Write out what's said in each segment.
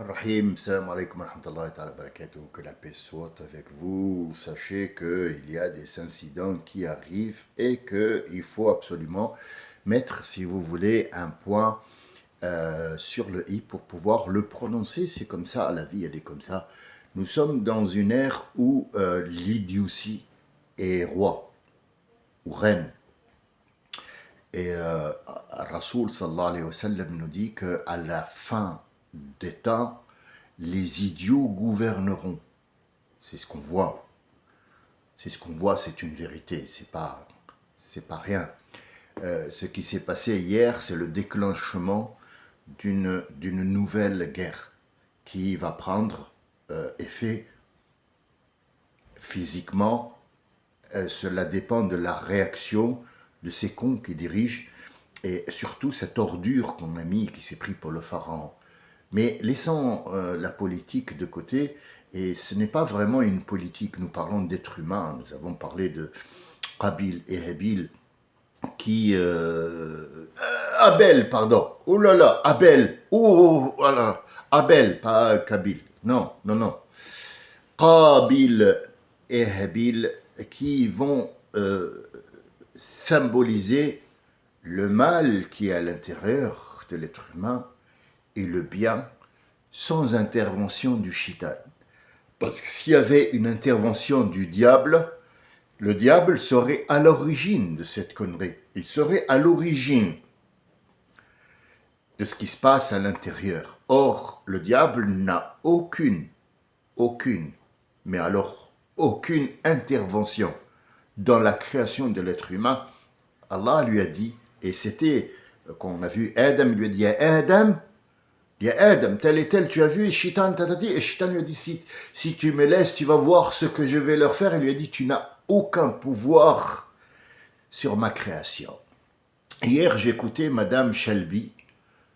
Rahim, salam alaikum wa rahmatullahi wa barakatuh, que la paix soit avec vous. Sachez qu'il y a des incidents qui arrivent et qu'il faut absolument mettre, si vous voulez, un point sur le i pour pouvoir le prononcer. C'est comme ça, la vie elle est comme ça. Nous sommes dans une ère où l'idiotie est roi ou reine. Et Rasoul sallallahu alayhi wa sallam nous dit qu'à la fin des temps, les idiots gouverneront. C'est ce qu'on voit. C'est ce qu'on voit, c'est une vérité, c'est pas rien. Ce qui s'est passé hier, c'est le déclenchement d'une nouvelle guerre qui va prendre effet physiquement. Cela dépend de la réaction de ces cons qui dirigent et surtout cette ordure qu'on a mis qui s'est pris pour le pharaon. Mais laissons la politique de côté, et ce n'est pas vraiment une politique, nous parlons d'êtres humains, nous avons parlé de Qabil et Habil, qui... Abel, pardon, oh là là, Abel, oh voilà, Abel, pas Qabil, non, non, non. Qabil et Habil qui vont symboliser le mal qui est à l'intérieur de l'être humain et le bien sans intervention du shaitan. Parce que s'il y avait une intervention du diable, le diable serait à l'origine de cette connerie. Il serait à l'origine de ce qui se passe à l'intérieur. Or, le diable n'a aucune, mais alors aucune intervention dans la création de l'être humain. Allah lui a dit, et c'était quand on a vu Adam, il lui a dit « Ya Adam, tel et tel, tu as vu, et Shaitan t'a dit, et Shaitan lui a dit, si tu me laisses, tu vas voir ce que je vais leur faire. Il lui a dit, tu n'as aucun pouvoir sur ma création. Hier, j'écoutais Madame Shelby.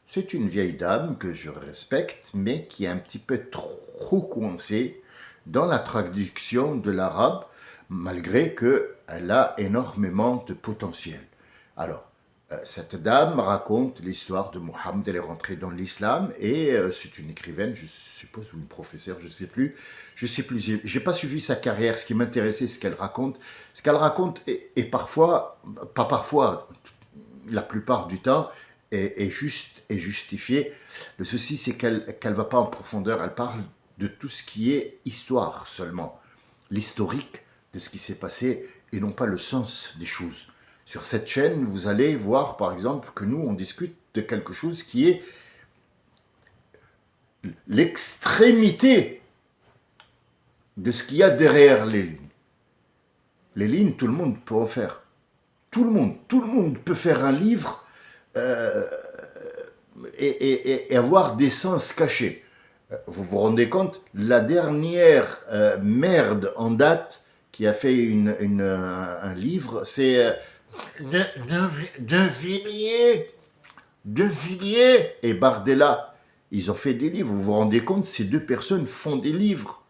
C'est une vieille dame que je respecte, mais qui est un petit peu trop coincée dans la traduction de l'arabe, malgré qu'elle a énormément de potentiel. Alors, cette dame raconte l'histoire de Mohammed. Elle est rentrée dans l'islam et c'est une écrivaine, je suppose, ou une professeure, je sais plus. J'ai pas suivi sa carrière. Ce qui m'intéressait, c'est ce qu'elle raconte. Ce qu'elle raconte est parfois, pas parfois, la plupart du temps, est juste et justifié. Le souci, c'est qu'elle va pas en profondeur. Elle parle de tout ce qui est histoire seulement, l'historique de ce qui s'est passé et non pas le sens des choses. Sur cette chaîne, vous allez voir, par exemple, que nous, on discute de quelque chose qui est l'extrémité de ce qu'il y a derrière les lignes. Les lignes, tout le monde peut en faire. Tout le monde peut faire un livre et avoir des sens cachés. Vous vous rendez compte, la dernière merde en date qui a fait un livre, c'est... De Villiers et Bardella, ils ont fait des livres. Vous vous rendez compte, ces deux personnes font des livres.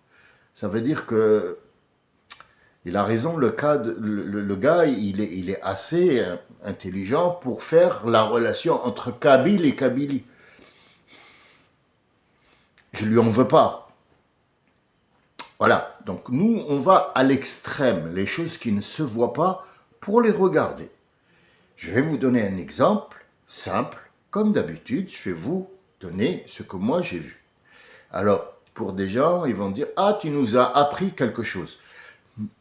Ça veut dire que il a raison, le gars, il est assez intelligent pour faire la relation entre Kabyle et Kabylie. Je lui en veux pas. Voilà, donc nous, on va à l'extrême, les choses qui ne se voient pas, pour les regarder. Je vais vous donner un exemple simple. Comme d'habitude, je vais vous donner ce que moi j'ai vu. Alors, pour des gens, ils vont dire « Ah, tu nous as appris quelque chose. »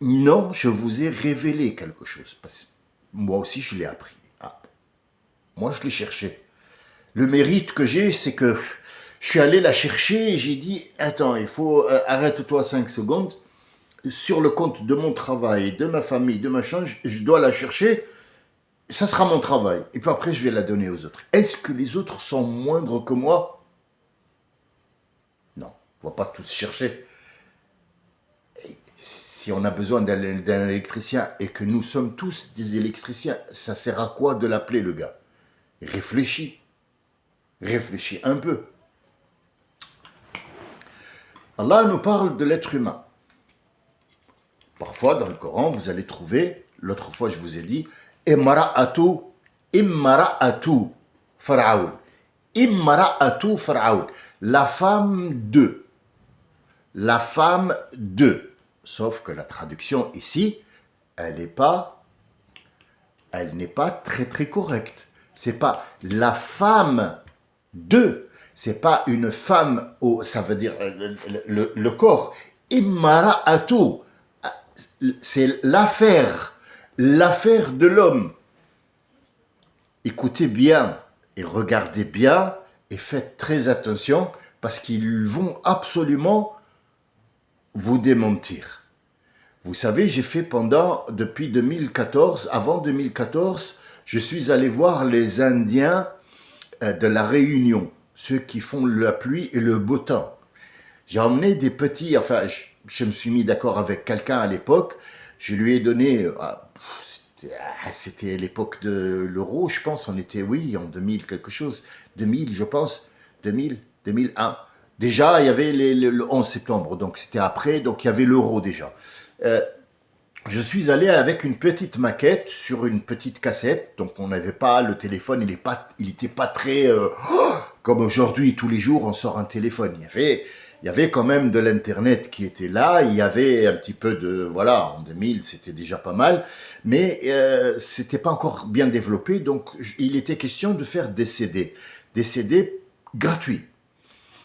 Non, je vous ai révélé quelque chose. Parce que moi aussi, je l'ai appris. Ah, moi, je l'ai cherché. Le mérite que j'ai, c'est que je suis allé la chercher et j'ai dit « Attends, il faut... arrête-toi 5 secondes. Sur le compte de mon travail, de ma famille, de ma change, je dois la chercher. Ça sera mon travail. Et puis après, je vais la donner aux autres. Est-ce que les autres sont moindres que moi? Non, on ne va pas tous chercher. Et si on a besoin d'un électricien et que nous sommes tous des électriciens, ça sert à quoi de l'appeler le gars? Réfléchis. Réfléchis un peu. Allah nous parle de l'être humain. Parfois, dans le Coran, vous allez trouver, l'autre fois je vous ai dit, Imra'atu Pharaon. Imra'atu Fir'aun. La femme de. La femme de. Sauf que la traduction ici, elle n'est pas très très correcte. C'est pas la femme de. C'est pas une femme, ça veut dire le corps. Imra'atu. C'est l'affaire. L'affaire de l'homme. Écoutez bien et regardez bien et faites très attention parce qu'ils vont absolument vous démentir. Vous savez, j'ai fait depuis 2014, avant 2014, je suis allé voir les Indiens de la Réunion, ceux qui font la pluie et le beau temps. J'ai emmené des petits, enfin, je me suis mis d'accord avec quelqu'un à l'époque, je lui ai donné, c'était l'époque de l'euro, je pense, on était, oui, en 2000 quelque chose, 2000 je pense, 2000, 2001. Déjà, il y avait le 11 septembre, donc c'était après, donc il y avait l'euro déjà. Je suis allé avec une petite maquette sur une petite cassette, donc on n'avait pas le téléphone, il était pas très comme aujourd'hui tous les jours on sort un téléphone. Il y avait quand même de l'internet qui était là, il y avait un petit peu de voilà en 2000 c'était déjà pas mal, mais c'était pas encore bien développé, donc il était question de faire des CD gratuits.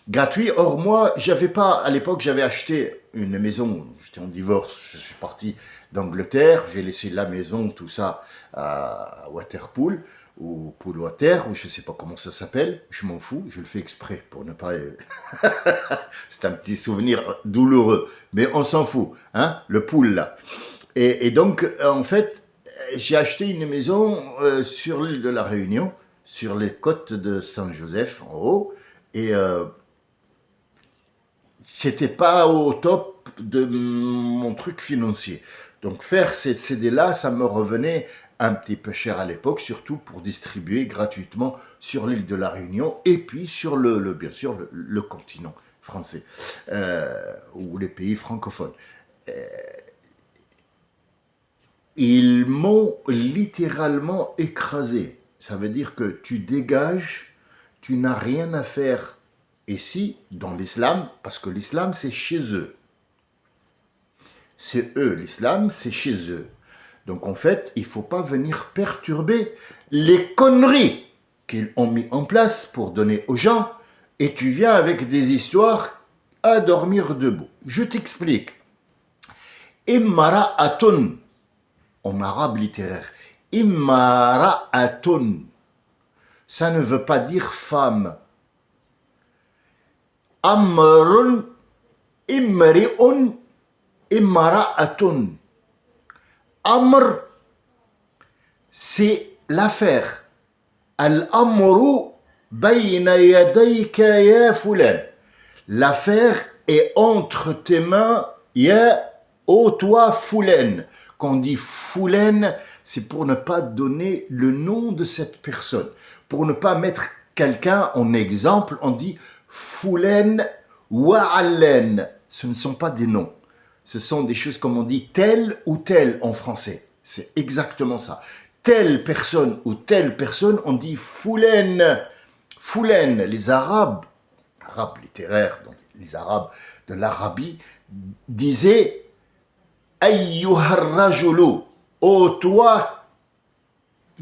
Gratuit. Or, moi, j'avais pas, à l'époque, j'avais acheté une maison, j'étais en divorce, je suis parti d'Angleterre, j'ai laissé la maison, tout ça, à Waterpool, ou Pool Water, ou je sais pas comment ça s'appelle, je m'en fous, je le fais exprès pour ne pas... C'est un petit souvenir douloureux, mais on s'en fout, hein, le pool là. Et donc, en fait, j'ai acheté une maison sur l'île de la Réunion, sur les côtes de Saint-Joseph, en haut, et j'étais pas au top de mon truc financier. Donc faire ces CD-là, ça me revenait un petit peu cher à l'époque, surtout pour distribuer gratuitement sur l'île de la Réunion et puis sur bien sûr le continent français ou les pays francophones. Ils m'ont littéralement écrasé. Ça veut dire que tu dégages, tu n'as rien à faire ici, dans l'islam, parce que l'islam, c'est chez eux. C'est eux, l'islam, c'est chez eux. Donc en fait, il ne faut pas venir perturber les conneries qu'ils ont mis en place pour donner aux gens, et tu viens avec des histoires à dormir debout. Je t'explique. Immara'atun, en arabe littéraire, Immara'atun, ça ne veut pas dire femme. Amrun, imri'un, immara'atun. Amr, c'est l'affaire. Al-amru bayna yadayka ya fulan. L'affaire est entre tes mains, ya ô toi fulan. Quand on dit fulan, c'est pour ne pas donner le nom de cette personne. Pour ne pas mettre quelqu'un en exemple, on dit fulan wa allan. Ce ne sont pas des noms. Ce sont des choses comme on dit tel ou tel en français. C'est exactement ça. Telle personne ou telle personne, on dit fulan. Fulan, les Arabes littéraires, donc les Arabes de l'Arabie, disaient Ayyuharrajulu, ô toi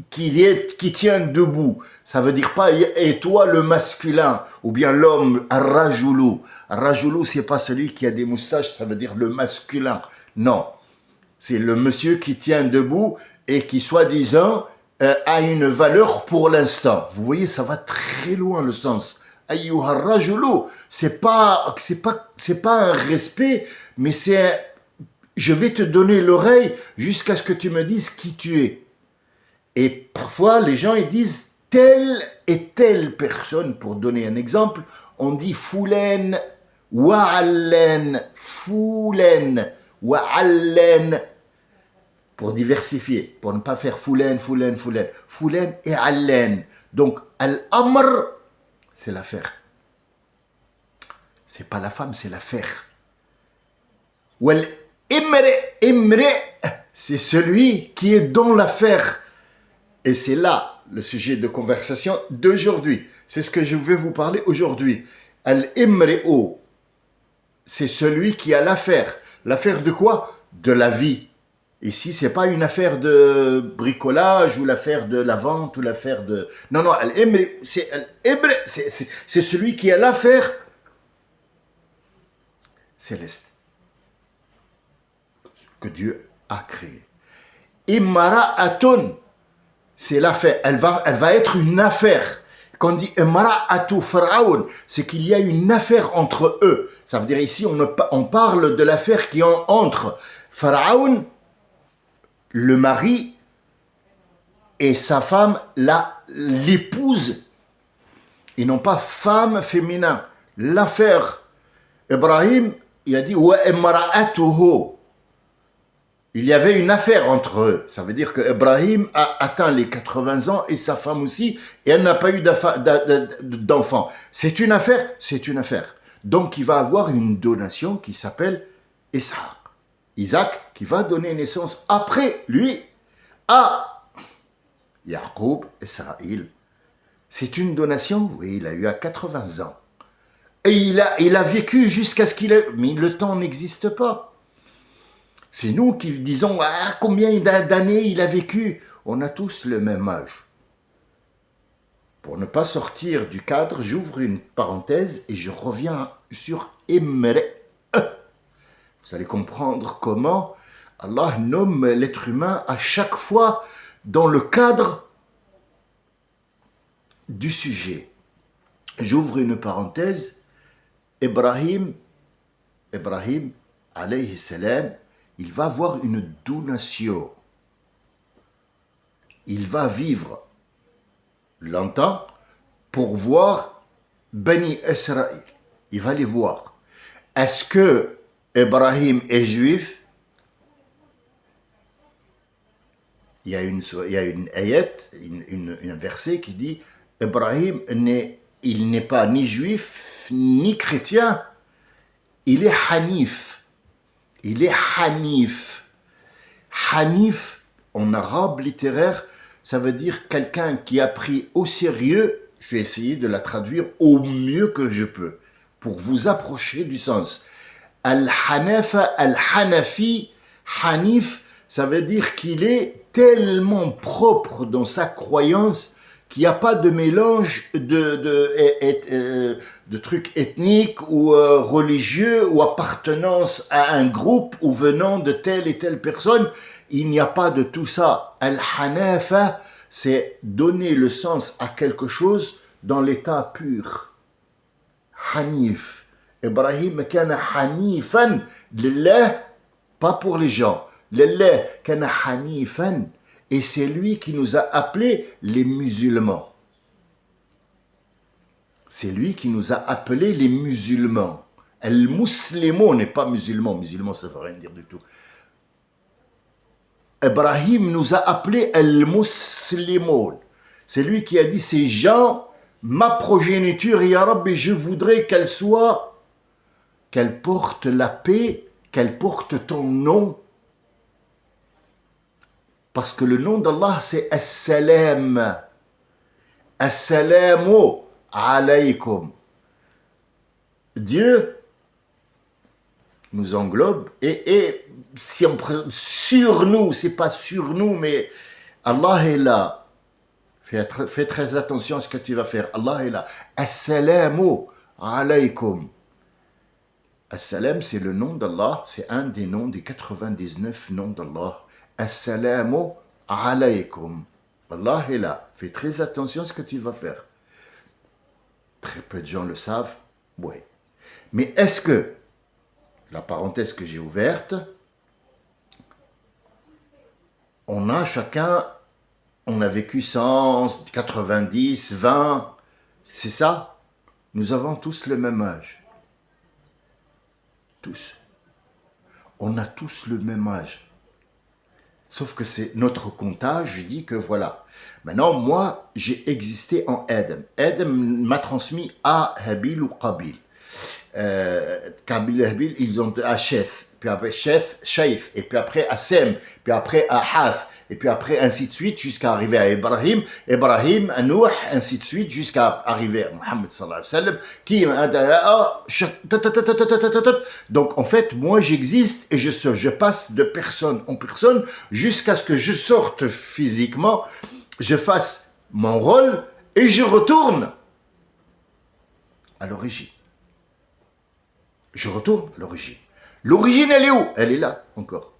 qui tient debout. Ça veut dire pas et toi le masculin ou bien l'homme Arrajulu. Arrajulu, c'est pas celui qui a des moustaches, ça veut dire le masculin. Non, c'est le monsieur qui tient debout et qui soi-disant a une valeur pour l'instant. Vous voyez, ça va très loin le sens. Ayyuharrajulu, c'est pas un respect, mais c'est je vais te donner l'oreille jusqu'à ce que tu me dises qui tu es. Et parfois, les gens ils disent telle et telle personne. Pour donner un exemple, on dit foulen, wa'allen, foulen, wa'allen, pour diversifier, pour ne pas faire foulen, foulen, foulen, foulen et allen. Donc, al-amr, c'est l'affaire. C'est pas la femme, c'est l'affaire. Wal imre, c'est celui qui est dans l'affaire. Et c'est là le sujet de conversation d'aujourd'hui. C'est ce que je vais vous parler aujourd'hui. Al-imri'u, c'est celui qui a l'affaire. L'affaire de quoi? De la vie. Ici, c'est pas une affaire de bricolage ou l'affaire de la vente ou l'affaire de... Non, non, c'est celui qui a l'affaire céleste que Dieu a créé. Imra'atun, c'est l'affaire. Elle va être une affaire. Quand on dit Imra'atu Pharaon, c'est qu'il y a une affaire entre eux. Ça veut dire ici, on parle de l'affaire qui est entre Pharaon, le mari, et sa femme, l'épouse, et non pas femme féminin. L'affaire, Ibrahim, il a dit wa imra'atuhu. Il y avait une affaire entre eux. Ça veut dire que Ibrahim a atteint les 80 ans et sa femme aussi, et elle n'a pas eu d'enfant. C'est une affaire, c'est une affaire. Donc il va avoir une donation qui s'appelle Isaac. Isaac qui va donner naissance après lui à Yacoub, Israël. C'est une donation, oui, il a eu à 80 ans. Et il a vécu jusqu'à ce qu'il ait... Mais le temps n'existe pas. C'est nous qui disons combien d'années il a vécu. On a tous le même âge. Pour ne pas sortir du cadre, j'ouvre une parenthèse et je reviens sur Imre. Vous allez comprendre comment Allah nomme l'être humain à chaque fois dans le cadre du sujet. J'ouvre une parenthèse. Ibrahim, alayhi salam, il va avoir une donation. Il va vivre longtemps pour voir Bani Israël. Il va les voir. Est-ce que Ibrahim est juif? Il y a une ayat, un verset qui dit Ibrahim il n'est pas ni juif ni chrétien, il est hanif. Il est hanif. Hanif, en arabe littéraire, ça veut dire quelqu'un qui a pris au sérieux. Je vais essayer de la traduire au mieux que je peux pour vous approcher du sens. Al-Hanafa, Al-Hanafi, Hanif, ça veut dire qu'il est tellement propre dans sa croyance qu'il n'y a pas de mélange de trucs ethniques ou religieux ou appartenance à un groupe ou venant de telle et telle personne. Il n'y a pas de tout ça. Al-Hanafa, c'est donner le sens à quelque chose dans l'état pur. Hanif. Ibrahim kana hanifan lillah, pas pour les gens. Lillah kana hanifan. Et c'est lui qui nous a appelés les musulmans. C'est lui qui nous a appelés les musulmans. Al-Muslimo n'est pas musulman. Musulman, ça ne veut rien dire du tout. Ibrahim nous a appelés Al-Muslimoun. C'est lui qui a dit, ces gens, ma progéniture, ya Rabbi, je voudrais qu'elle porte la paix, qu'elle porte ton nom. Parce que le nom d'Allah, c'est As-Salam. As-Salamu alaykum. Dieu nous englobe et si on sur nous, c'est pas sur nous, mais Allah est là. Fais très attention à ce que tu vas faire. Allah est là. As-Salamu alaykum. As-Salam, c'est le nom d'Allah, c'est un des noms des 99 noms d'Allah. Assalamu alaykum. Allah est là. Fais très attention à ce que tu vas faire. Très peu de gens le savent. Oui. Mais est-ce que, la parenthèse que j'ai ouverte, on a vécu 100, 90, 20, c'est ça? Nous avons tous le même âge. Tous. On a tous le même âge. Sauf que c'est notre comptage, je dis que voilà. Maintenant, moi, j'ai existé en Adam. Adam m'a transmis à Habil ou Qabil. Qabil et Habil, ils ont Hacheth. puis après Shaith, et puis après à Sem, puis après à Hath, et puis après ainsi de suite jusqu'à arriver à Ibrahim, à Nouh, ainsi de suite jusqu'à arriver à Mohammed sallallahu alayhi wa sallam, donc en fait, moi j'existe et je passe de personne en personne jusqu'à ce que je sorte physiquement, je fasse mon rôle et je retourne à l'origine. Je retourne à l'origine. L'origine, elle est où? Elle est là, encore.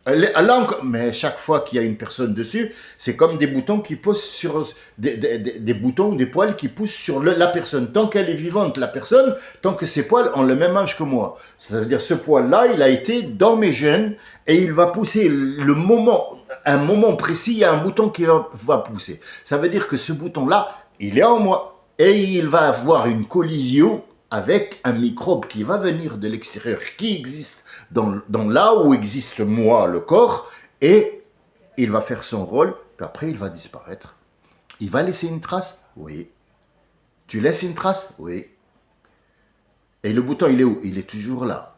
Elle est là encore. Mais chaque fois qu'il y a une personne dessus, c'est comme des boutons qui poussent sur... Des boutons, des poils qui poussent sur la personne. Tant qu'elle est vivante, la personne, tant que ses poils ont le même âge que moi. C'est-à-dire, ce poil-là, il a été dans mes gènes et il va pousser un moment précis, il y a un bouton qui va pousser. Ça veut dire que ce bouton-là, il est en moi. Et il va avoir une collision avec un microbe qui va venir de l'extérieur, qui existe dans là où existe moi, le corps, et il va faire son rôle, puis après il va disparaître. Il va laisser une trace? Oui. Tu laisses une trace? Oui. Et le bouton, il est où? Il est toujours là.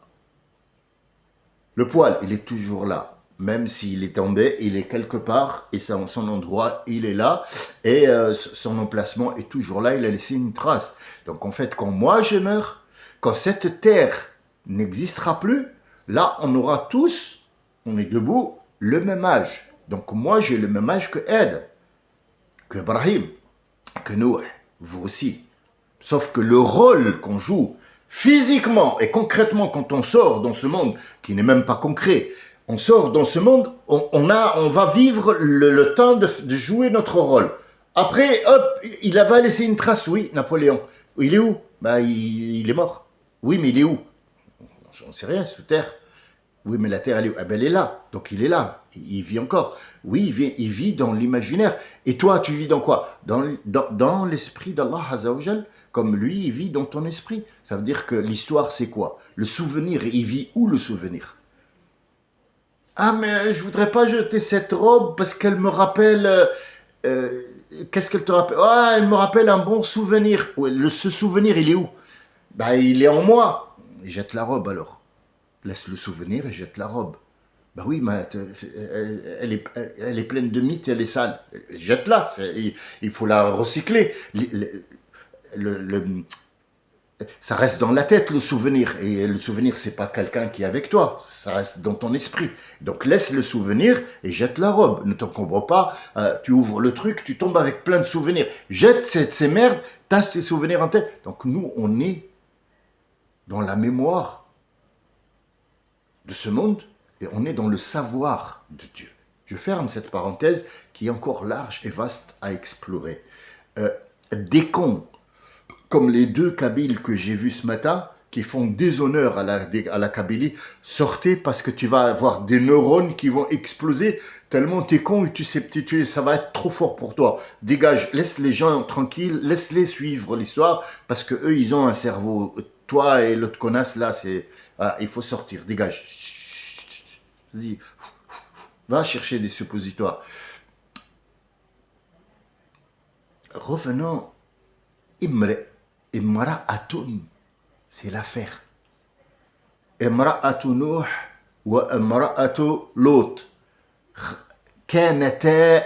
Le poil, il est toujours là. Même s'il est tombé, il est quelque part, et son endroit, il est là, et son emplacement est toujours là, il a laissé une trace. Donc en fait, quand moi je meurs, quand cette terre n'existera plus, là on aura tous, on est debout, le même âge. Donc moi j'ai le même âge que Ed, que Ibrahim, que Noé, vous aussi. Sauf que le rôle qu'on joue physiquement et concrètement quand on sort dans ce monde, qui n'est même pas concret, on sort dans ce monde, on va vivre le temps de jouer notre rôle. Après, hop, il va laisser une trace, oui, Napoléon. Il est où? Bah, il est mort. Oui, mais il est où? J'en sais rien, sous terre. Oui, mais la terre, elle est où? Ah ben, elle est là. Donc, il est là. Il vit encore. Oui, il vit dans l'imaginaire. Et toi, tu vis dans quoi? Dans l'esprit d'Allah Azzawajal. Comme lui, il vit dans ton esprit. Ça veut dire que l'histoire, c'est quoi? Le souvenir, il vit où le souvenir? Ah, mais je voudrais pas jeter cette robe parce qu'elle me rappelle... qu'est-ce qu'elle te rappelle? Ah, elle me rappelle un bon souvenir. Ouais, ce souvenir, il est où? Bah, il est en moi. Jette la robe alors. Laisse le souvenir et jette la robe. Bah oui, mais elle est pleine de mythes et elle est sale. Jette-la. Il faut la recycler. Ça reste dans la tête, le souvenir. Et le souvenir, c'est pas quelqu'un qui est avec toi. Ça reste dans ton esprit. Donc, laisse le souvenir et jette la robe. Ne t'encombre pas. Tu ouvres le truc, tu tombes avec plein de souvenirs. Jette ces merdes, t'as ces souvenirs en tête. Donc, nous, on est dans la mémoire de ce monde et on est dans le savoir de Dieu. Je ferme cette parenthèse qui est encore large et vaste à explorer. Des cons comme les deux Kabyles que j'ai vus ce matin, qui font déshonneur à la Kabylie, sortez parce que tu vas avoir des neurones qui vont exploser tellement t'es con et ça va être trop fort pour toi. Dégage, laisse les gens tranquilles, laisse-les suivre l'histoire parce que eux ils ont un cerveau. Toi et l'autre connasse là, il faut sortir, dégage. Vas-y, va chercher des suppositoires. Revenons, Imra'atun, c'est l'affaire. Imra'atu Nuh wa Imra'atu Lot. كانتا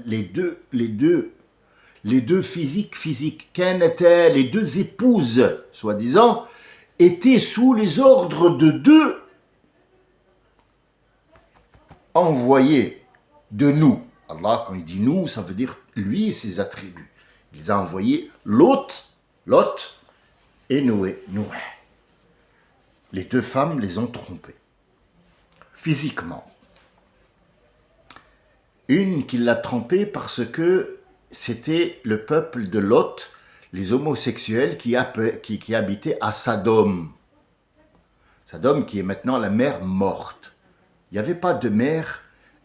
les deux physiques, كانتا, les deux épouses, soi-disant, étaient sous les ordres de deux envoyés de nous. Allah, quand il dit nous, ça veut dire lui et ses attributs. Il les a envoyés Lot et Noé. Les deux femmes les ont trompés. Physiquement. Une qui l'a trompée parce que c'était le peuple de Lot, les homosexuels qui habitaient à Sodome. Sodome qui est maintenant la mer morte. Il n'y avait pas de mer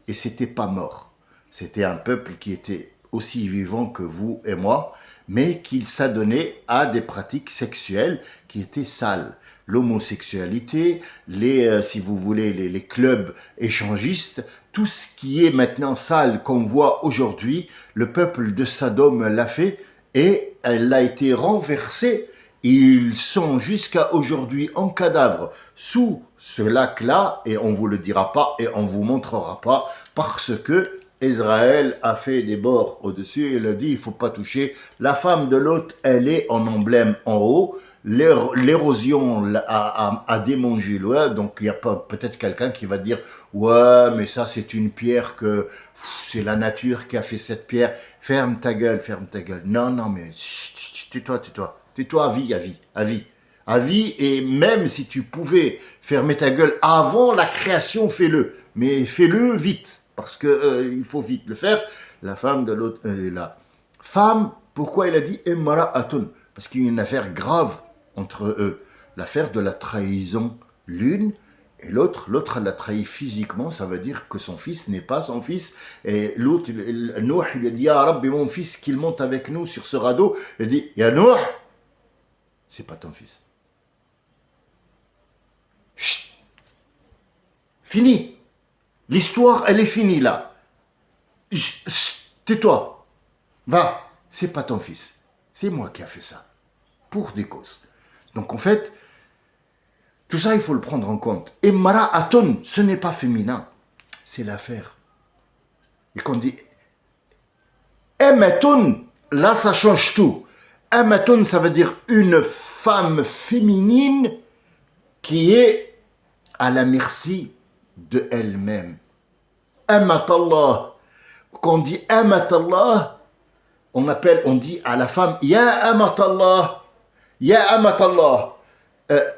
et c'était pas mort. C'était un peuple qui était aussi vivant que vous et moi, mais qui s'adonnait à des pratiques sexuelles qui étaient sales. L'homosexualité, si vous voulez, les clubs échangistes, tout ce qui est maintenant sale qu'on voit aujourd'hui, le peuple de Sodome l'a fait et elle a été renversée Ils sont jusqu'à aujourd'hui en cadavre sous ce lac-là, et on vous le dira pas et on vous montrera pas, parce que Israël a fait des bords au-dessus et il a dit il faut pas toucher. La femme de l'autre, elle est en emblème en haut. L'érosion a démangé le, donc il y a peut-être quelqu'un qui va dire ouais mais ça c'est une pierre que c'est la nature qui a fait cette pierre. Ferme ta gueule, ferme ta gueule. Non mais tais-toi, tais-toi. Tais-toi à vie, à vie, à vie. À vie, et même si tu pouvais fermer ta gueule avant la création, fais-le. Mais fais-le vite, parce que il faut vite le faire. La femme de l'autre, elle est là. Femme, pourquoi il a dit Emara Atun? Parce qu'il y a une affaire grave entre eux. L'affaire de la trahison, l'une, et l'autre l'a trahi physiquement, ça veut dire que son fils n'est pas son fils. Et l'autre, Nouh, il lui a dit, Ya Rabbi, mon fils, qu'il monte avec nous sur ce radeau. Il dit, Ya Nouh, c'est pas ton fils. Chut, fini. L'histoire, elle est finie là. Tais-toi. Va, c'est pas ton fils. C'est moi qui a fait ça. Pour des causes. Donc en fait, tout ça, il faut le prendre en compte. Et Mara'atun, ce n'est pas féminin. C'est l'affaire. Et qu'on dit Emetun, là ça change tout. Emetun, ça veut dire une femme féminine qui est à la merci de elle-même. Amatallah. Quand on dit Amatallah, on dit à la femme Ya Amatallah, Ya Amatallah.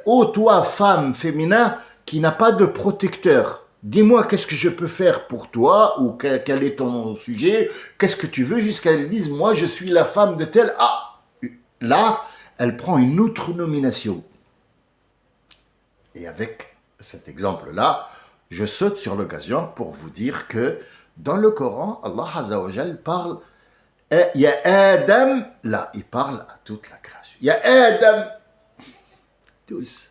Ô toi, femme féminin, qui n'a pas de protecteur, dis-moi qu'est-ce que je peux faire pour toi, ou quel est ton sujet, qu'est-ce que tu veux, jusqu'à elle dise, moi je suis la femme de telle. Ah, là, elle prend une autre nomination. Et avec cet exemple-là, je saute sur l'occasion pour vous dire que dans le Coran, Allah Azza wa Jal parle, il y a Adam, là, il parle à toute la création. Il y a Adam, tous.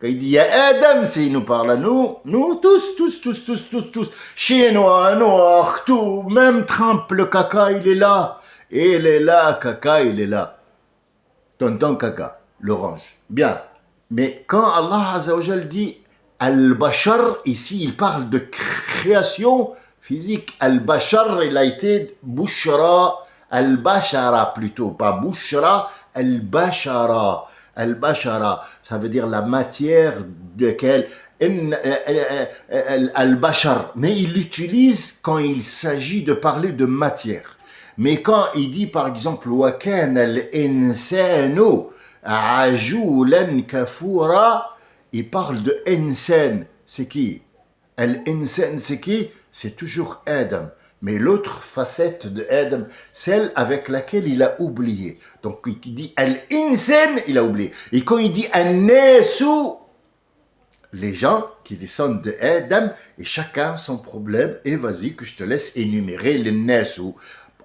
Quand il dit il y a Adam, c'est il nous parle à nous, tous. Chinois, noirs, tout, même Trump, le caca, il est là. Et il est là, caca, il est là. Tonton caca, l'orange. Bien. Mais quand Allah Azza wa Jal dit Al-Bashar, ici il parle de création physique. Al-Bashar, il a été Bushra, Al-Bashara plutôt, pas Bushra, Al-Bashara. Al-Bashara, ça veut dire la matière de quelle Al-Bashar, mais il l'utilise quand il s'agit de parler de matière. Mais quand il dit par exemple wa kana al-insanu ajulan kafura, il parle de insan, c'est qui? Al-insan, c'est qui? C'est toujours Adam. Mais l'autre facette de Adam, celle avec laquelle il a oublié. Donc, il dit Al-Insan, il a oublié. Et quand il dit An-Nasu, les gens qui descendent de Adam, et chacun son problème, et vas-y que je te laisse énumérer les Nasu.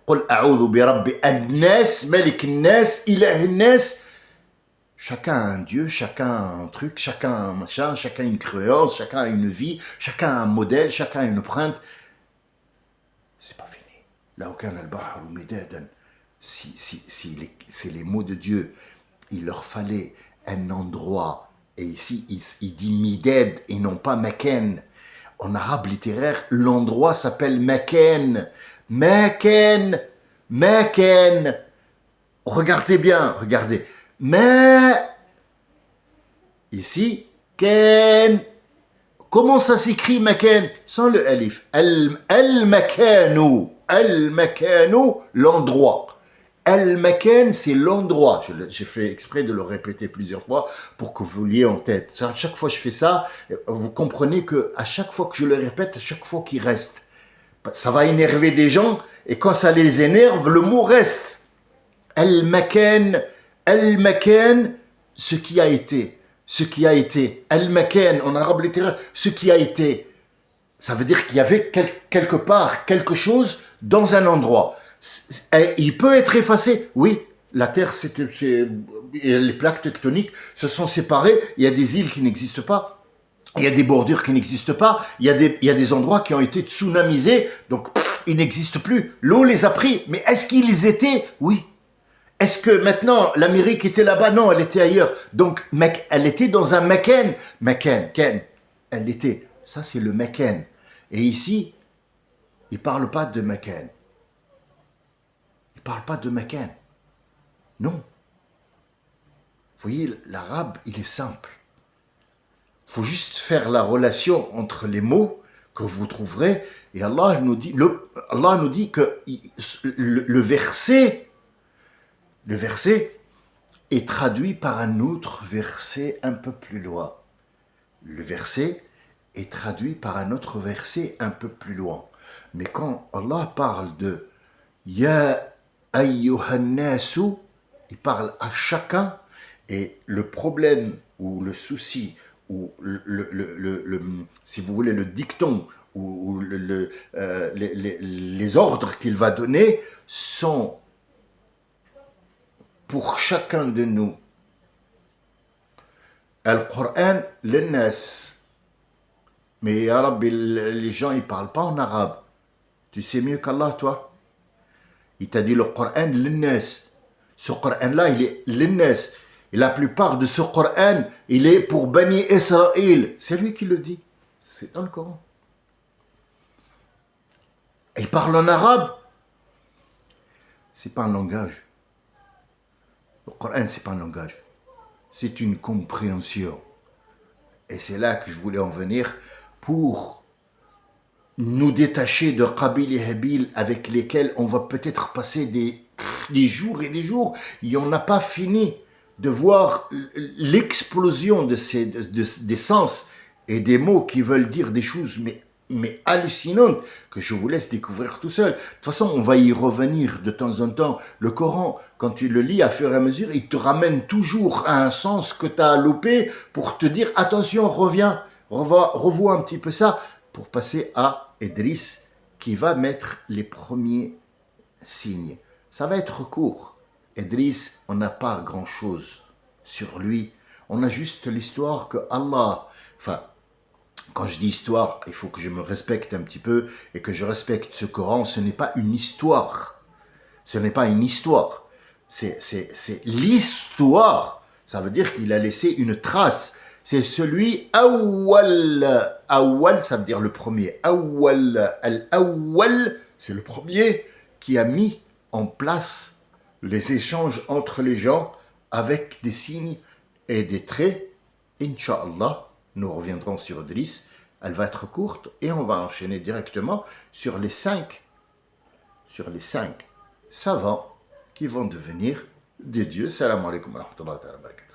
Qul a'udhu bi rabbi an-nas, malik an-nas, ilah an-nas. Chacun a un Dieu, chacun a un truc, chacun a un machin, chacun a une créance, chacun a une vie, chacun a un modèle, chacun a une empreinte. C'est pas fini. Là, aucun al-bahar ou midadan. Si c'est les mots de Dieu, il leur fallait un endroit. Et ici, il dit midad et non pas maken. En arabe littéraire, l'endroit s'appelle maken. Maken. Maken. Regardez bien, regardez. Mais, ici, ken. Comment ça s'écrit maken? Sans le alif. Al-makanu. Al-makanu, l'endroit. Al-makan, c'est l'endroit. J'ai fait exprès de le répéter plusieurs fois pour que vous l'ayez en tête. À chaque fois que je fais ça, vous comprenez que à chaque fois que je le répète, à chaque fois qu'il reste, ça va énerver des gens et quand ça les énerve, le mot reste. Al-makan, al-makan, ce qui a été. Ce qui a été. Al-makan, en arabe littéraire, ce qui a été. Ça veut dire qu'il y avait quelque part quelque chose dans un endroit. Il peut être effacé. Oui, la Terre, les plaques tectoniques se sont séparées. Il y a des îles qui n'existent pas. Il y a des bordures qui n'existent pas. Il y a des endroits qui ont été tsunamisés. Donc, ils n'existent plus. L'eau les a pris. Mais est-ce qu'ils étaient? Oui. Est-ce que maintenant l'Amérique était là-bas? Non, elle était ailleurs. Donc elle était dans un Meccan. Meccan, Ken. Elle était. Ça c'est le Meccan. Et ici, il ne parle pas de Meccan. Il ne parle pas de Meccan. Non. Vous voyez, l'arabe, il est simple. Il faut juste faire la relation entre les mots que vous trouverez. Et Allah nous dit que le verset est traduit par un autre verset un peu plus loin. Le verset est traduit par un autre verset un peu plus loin. Mais quand Allah parle de Ya ayyuhannasu, il parle à chacun, et le problème ou le souci ou si vous voulez le dicton ou les ordres qu'il va donner sont pour chacun de nous. Al-Qur'an, l'Nas. Mais ya Rabbi, les gens ils parlent pas en arabe. Tu sais mieux qu'Allah, toi. Il t'a dit le Coran, l'Nas. Ce Coran-là, il est l'Nas. Et la plupart de ce Coran, il est pour Bani Israël. C'est lui qui le dit. C'est dans le Coran. Et il parle en arabe. C'est pas un langage. Le Coran, c'est pas un langage. C'est une compréhension. Et c'est là que je voulais en venir pour nous détacher de Qabil et Habil avec lesquels on va peut-être passer des jours et des jours. Et on n'a pas fini de voir l'explosion des sens et des mots qui veulent dire des choses mais hallucinantes que je vous laisse découvrir tout seul. De toute façon, on va y revenir de temps en temps. Le Coran, quand tu le lis à fur et à mesure, il te ramène toujours à un sens que tu as loupé pour te dire attention, reviens, revois un petit peu ça pour passer à Idriss qui va mettre les premiers signes. Ça va être court. Idriss, on n'a pas grand-chose sur lui. On a juste l'histoire que Allah... Enfin, quand je dis histoire, il faut que je me respecte un petit peu et que je respecte ce Coran. Ce n'est pas une histoire. Ce n'est pas une histoire. C'est l'histoire. Ça veut dire qu'il a laissé une trace. C'est celui awwal. Awwal, ça veut dire le premier. Awwal. Al-awwal, c'est le premier qui a mis en place les échanges entre les gens avec des signes et des traits. Inch'Allah, nous reviendrons sur Idriss. Elle va être courte et on va enchaîner directement sur les cinq savants qui vont devenir des dieux. Salam alaikum wa rahmatullahi wa barakatuh.